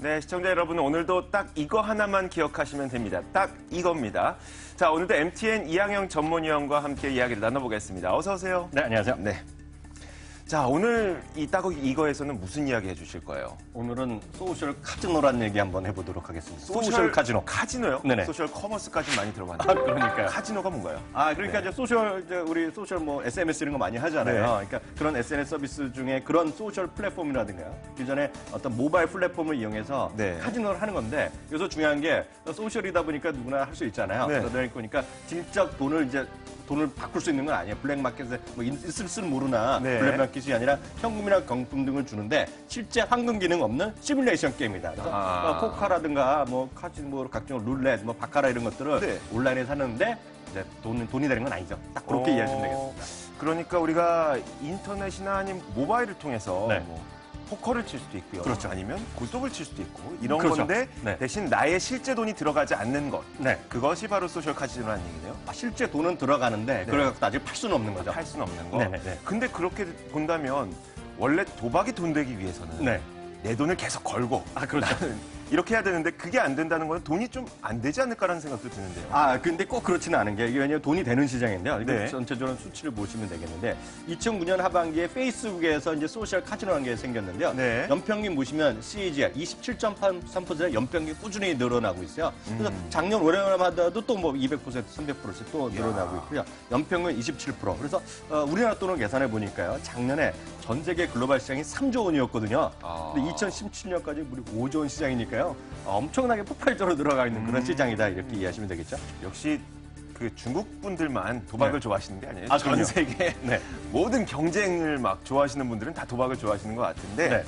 네, 시청자 여러분, 오늘도 딱 이거 하나만 기억하시면 됩니다. 딱 이겁니다. 자, 오늘도 MTN 이항영 전문위원과 함께 이야기를 나눠보겠습니다. 어서 오세요. 네, 안녕하세요. 네. 자, 오늘 이 딱 이거에서는 무슨 이야기 해주실 거예요? 오늘은 소셜 카지노란 얘기 한번 해보도록 하겠습니다. 소셜 카지노. 카지노요? 네네. 소셜 커머스까지 많이 들어봤는데. 아, 그러니까요. 카지노가 뭔가요? 그러니까 이제 우리 소셜 SMS 이런 거 많이 하잖아요. 네. 그러니까 그런 SNS 서비스 중에 그런 소셜 플랫폼이라든가 기존에 어떤 모바일 플랫폼을 이용해서 네. 카지노를 하는 건데 여기서 중요한 게 소셜이다 보니까 누구나 할 수 있잖아요. 네. 그러다 보니까 직접 돈을 바꿀 수 있는 건 아니에요. 블랙마켓에 뭐 있을 모르나 네. 블랙마켓이 아니라 현금이나 경품 등을 주는데 실제 황금 기능 없는 시뮬레이션 게임이다. 그래서 포카라든가 뭐 카지노 각종 룰렛, 뭐 바카라 이런 것들을 네. 온라인에 사는데 이제 돈이 되는 건 아니죠. 딱 그렇게 이해하시면 되겠습니다. 그러니까 우리가 인터넷이나 아니면 모바일을 통해서 네. 뭐 포커를 칠 수도 있고요. 그렇죠. 아니면 고속을 칠 수도 있고 이런 그렇죠. 건데 네. 대신 나의 실제 돈이 들어가지 않는 것. 네. 그것이 바로 소셜 카지노라는 얘기네요. 실제 돈은 들어가는데 그걸 갖고 아직 팔 수는 없는 거죠. 팔 수는 없는 거. 네네네. 근데 그렇게 본다면 원래 도박이 돈 되기 위해서는 네. 내 돈을 계속 걸고 그렇죠. 나는 이렇게 해야 되는데 그게 안 된다는 건 돈이 좀 안 되지 않을까라는 생각도 드는데요. 근데 꼭 그렇지는 않은 게 이게 왜냐면 돈이 되는 시장인데요. 이거 네. 전체적으로 수치를 보시면 되겠는데 2009년 하반기에 페이스북에서 이제 소셜 카지노라는 게 생겼는데요. 네. 연평균 보시면 CAGR 27.3%의 연평균 꾸준히 늘어나고 있어요. 그래서 작년 올해마다도 또 뭐 200%, 300%씩 또 늘어나고 있고요. 연평균 27%. 그래서 우리나라 돈을 계산해 보니까요. 작년에 전 세계 글로벌 시장이 3조 원이었거든요. 근데 2017년까지 무려 5조 원 시장이니까요. 엄청나게 폭발적으로 들어가 있는 그런 시장이다 이렇게 이해하시면 되겠죠. 역시 그 중국 분들만 도박을 네. 좋아하시는 게 아니에요. 아, 전 그럼요. 세계 네. 모든 경쟁을 막 좋아하시는 분들은 다 도박을 좋아하시는 것 같은데. 네.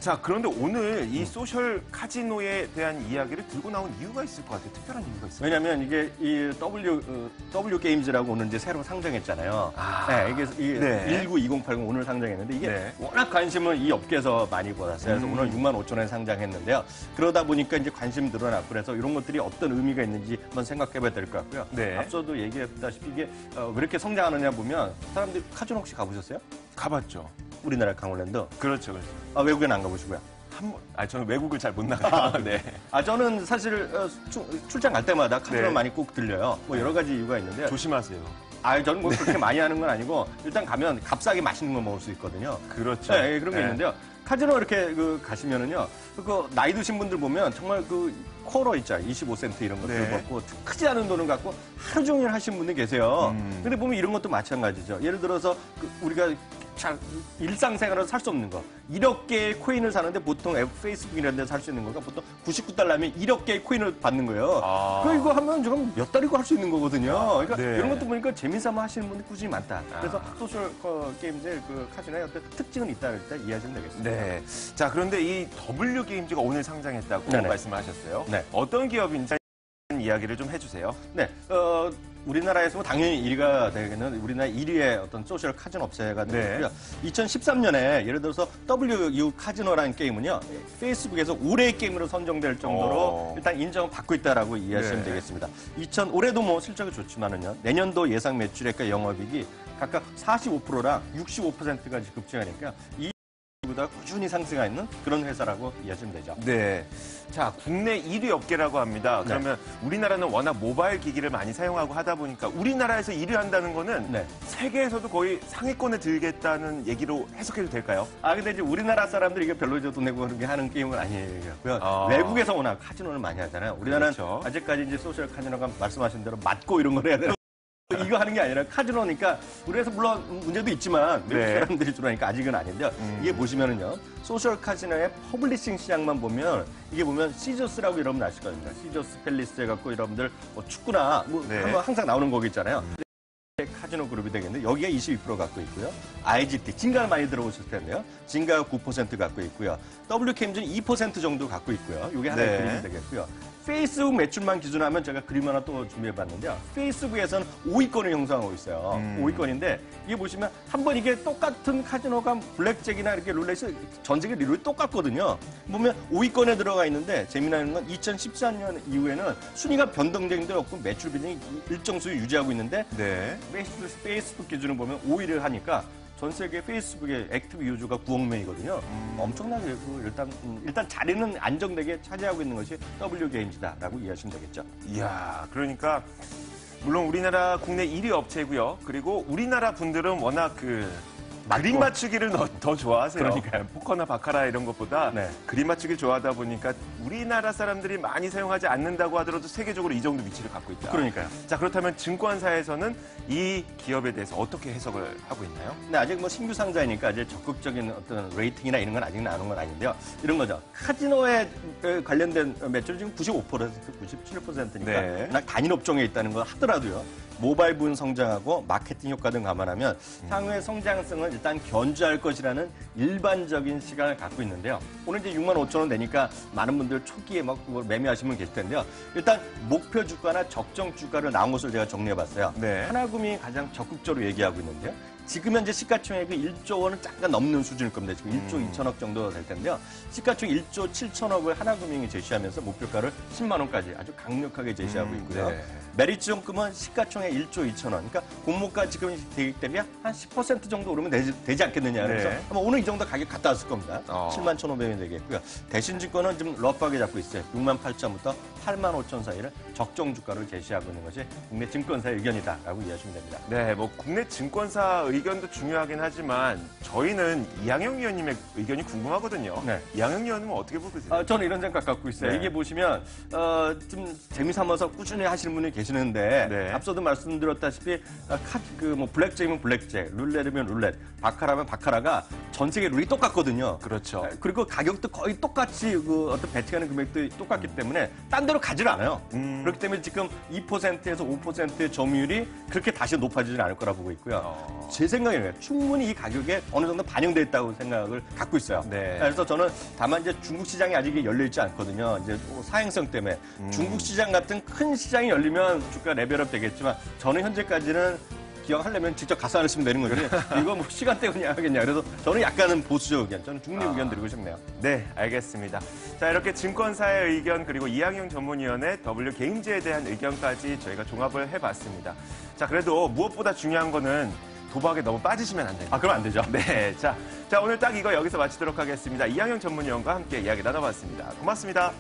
자, 그런데 오늘 이 소셜 카지노에 대한 이야기를 들고 나온 이유가 있을 것 같아요. 특별한 이유가 있어요. 왜냐면 이게 이 W 게임즈라고 오늘 이제 새로 상장했잖아요. 네, 이게 네. 192080 오늘 상장했는데 이게 네. 워낙 관심을 이 업계에서 많이 받았어요. 그래서 오늘 6만 5천 원에 상장했는데요. 그러다 보니까 이제 관심이 늘어났고 그래서 이런 것들이 어떤 의미가 있는지 한번 생각해봐야 될 것 같고요. 네. 앞서도 얘기했다시피 이게 왜 이렇게 성장하느냐 보면 사람들이 카지노 혹시 가보셨어요? 가봤죠. 우리나라 강원랜드. 그렇죠, 그렇죠. 외국에는 안 가보시고요. 저는 외국을 잘 못 나가요. 네. 저는 사실 출장 갈 때마다 카지노 네. 많이 꼭 들려요. 뭐 여러 가지 이유가 있는데요. 조심하세요. 저는 뭐 그렇게 많이 하는 건 아니고 일단 가면 값싸게 맛있는 거 먹을 수 있거든요. 그렇죠. 네, 그런 게 있는데요. 카지노 이렇게 가시면은요. 나이 드신 분들 보면 정말 쿼러 있잖아요. 25센트 이런 것들 네. 먹고 크지 않은 돈을 갖고 하루 종일 하신 분들 계세요. 근데 보면 이런 것도 마찬가지죠. 예를 들어서 우리가 잘 일상생활에서 살 수 없는 거. 1억 개의 코인을 사는데 보통 페이스북 이런 데서 살 수 있는 거가 보통 99달러면 1억 개의 코인을 받는 거예요. 이거 하면 좀 몇 달이고 할 수 있는 거거든요. 그러니까 네. 이런 것도 보니까 재미삼아 하시는 분들이 꾸준히 많다. 그래서 소셜 게임즈의 카지노의 어떤 특징은 있다 일단 이해하시면 되겠습니다. 네. 자, 그런데 이 W 게임즈가 오늘 상장했다고 네네. 말씀하셨어요. 네. 어떤 기업인지 이야기를 좀 해주세요. 네, 우리나라에서 당연히 1위가 되겠는 우리나라 1위의 어떤 소셜 카지노 업체가 되고요. 2013년에 예를 들어서 WU 카지노라는 게임은요, 페이스북에서 올해의 게임으로 선정될 정도로 일단 인정을 받고 있다라고 이해하시면 네. 되겠습니다. 올해도 뭐 실적이 좋지만은요, 내년도 예상 매출액과 영업이익이 각각 45%랑 65%까지 급증하니까 보다 꾸준히 상승하고 있는 그런 회사라고 이해하시면 되죠. 네. 자, 국내 1위 업계라고 합니다. 그러면 우리나라는 워낙 모바일 기기를 많이 사용하고 하다 보니까 우리나라에서 1위 한다는 거는 네. 세계에서도 거의 상위권에 들겠다는 얘기로 해석해도 될까요? 근데 이제 우리나라 사람들이 이게 별로 돈 내고 그런 게 하는 게임은 아니고요. 외국에서 워낙 카지노를 많이 하잖아요. 우리나라는 그렇죠. 아직까지 이제 소셜 카지노가 말씀하신 대로 맞고 이런 걸 해야 되는 이거 하는 게 아니라 카지노니까 우리에서 물론 문제도 있지만 외국 네. 사람들이 주로 하니까 아직은 아닌데요. 이게 보시면은요. 소셜 카지노의 퍼블리싱 시장만 보면 이게 보면 시저스라고 여러분 아실 겁니다. 시저스 팰리스 해갖고 여러분들 뭐 축구나 뭐 네. 한번 항상 나오는 거기 있잖아요. 카지노 그룹이 되겠는데 여기가 22% 갖고 있고요. IGT, 진가 많이 들어보셨을 텐데요. 진가가 9% 갖고 있고요. WKMG는 2% 정도 갖고 있고요. 이게 하나의 네. 그림이 되겠고요. 페이스북 매출만 기준하면 제가 그림 하나 또 준비해봤는데요. 페이스북에서는 5위권을 형성하고 있어요. 5위권인데 이게 보시면 한번 이게 똑같은 카지노가 블랙잭이나 이렇게 룰렛이 전 세계 룰이 똑같거든요. 보면 5위권에 들어가 있는데 재미나는 건 2014년 이후에는 순위가 변동된 데 없고 매출 비중이 일정 수를 유지하고 있는데 네. 페이스북 기준으로 보면 5위를 하니까 전 세계 페이스북의 액티브 유저가 9억 명이거든요. 엄청나게 일단 자리는 안정되게 차지하고 있는 것이 W게임즈다라고 이해하시면 되겠죠. 이야, 그러니까 물론 우리나라 국내 1위 업체고요. 그리고 우리나라 분들은 워낙 그림 맞추기를 더 좋아하세요. 그러니까요. 포커나 바카라 이런 것보다 네. 그림 맞추기를 좋아하다 보니까 우리나라 사람들이 많이 사용하지 않는다고 하더라도 세계적으로 이 정도 위치를 갖고 있다. 그러니까요. 자, 그렇다면 증권사에서는 이 기업에 대해서 어떻게 해석을 하고 있나요? 근데 아직 뭐 신규 상자이니까 아직 적극적인 어떤 레이팅이나 이런 건 아직 나오는 건 아닌데요. 이런 거죠. 카지노에 관련된 매출 지금 95%, 97%니까 네. 워낙 단일 업종에 있다는 거 하더라도요. 모바일 부분 성장하고 마케팅 효과 등 감안하면 향후의 성장성은 일단 견주할 것이라는 일반적인 시각을 갖고 있는데요. 오늘 이제 6만 5천 원 내니까 많은 분들 초기에 막 그걸 매매하시면 계실 텐데요. 일단 목표 주가나 적정 주가를 나온 것을 제가 정리해봤어요. 네. 하나금이 가장 적극적으로 얘기하고 있는데요. 지금 현재 시가총액이 1조 원은 잠깐 넘는 수준일 겁니다. 지금 1조 2천억 정도 될 텐데요. 시가총액 1조 7천억을 하나금융이 제시하면서 목표가를 10만 원까지 아주 강력하게 제시하고 있고요. 네. 메리츠증권은 시가총액 1조 2천원. 그러니까 공모가 지금 대기 대비 한 10% 정도 오르면 되지 않겠느냐. 그래서 네. 아마 오늘 이 정도 가격 갔다 왔을 겁니다. 7만 1,500원이 되겠고요. 대신증권은 좀 러프하게 잡고 있어요. 6만 8천부터 8만 5천 사이를 적정 주가를 제시하고 있는 것이 국내 증권사의 의견이다라고 이해하시면 됩니다. 네, 뭐 국내 증권사 의견도 중요하긴 하지만 저희는 이항영 위원님의 의견이 궁금하거든요. 네. 이항영 위원님은 어떻게 보고 계세요? 저는 이런 생각 갖고 있어요. 네. 이게 보시면 좀 재미삼아서 꾸준히 하시는 분이 계시는데 네. 앞서도 말씀드렸다시피 블랙잭이면 블랙잭, 룰렛이면 룰렛, 바카라면 바카라가 전 세계 룰이 똑같거든요. 그렇죠. 그리고 가격도 거의 똑같이 어떤 배팅하는 금액도 똑같기 때문에 딴 데로 가지를 않아요. 그렇기 때문에 지금 2%에서 5%의 점유율이 그렇게 다시 높아지지는 않을 거라 보고 있고요. 제 생각에는 충분히 이 가격에 어느 정도 반영돼 있다고 생각을 갖고 있어요. 네. 그래서 저는 다만 이제 중국 시장이 아직 열려 있지 않거든요. 이제 사행성 때문에 중국 시장 같은 큰 시장이 열리면 주가 레벨업 되겠지만 저는 현재까지는 기왕하려면 직접 가서 하시면 되는 거지. 이거 뭐 시간 때문에 하겠냐. 그래서 저는 약간은 보수적 의견, 저는 중립 의견 드리고 싶네요. 네, 알겠습니다. 자, 이렇게 증권사의 의견 그리고 이항영 전문위원의 W게임즈에 대한 의견까지 저희가 종합을 해봤습니다. 자, 그래도 무엇보다 중요한 거는 도박에 너무 빠지시면 안 됩니다. 그럼 안 되죠. 네, 자, 오늘 딱 이거 여기서 마치도록 하겠습니다. 이항영 전문위원과 함께 이야기 나눠봤습니다. 고맙습니다.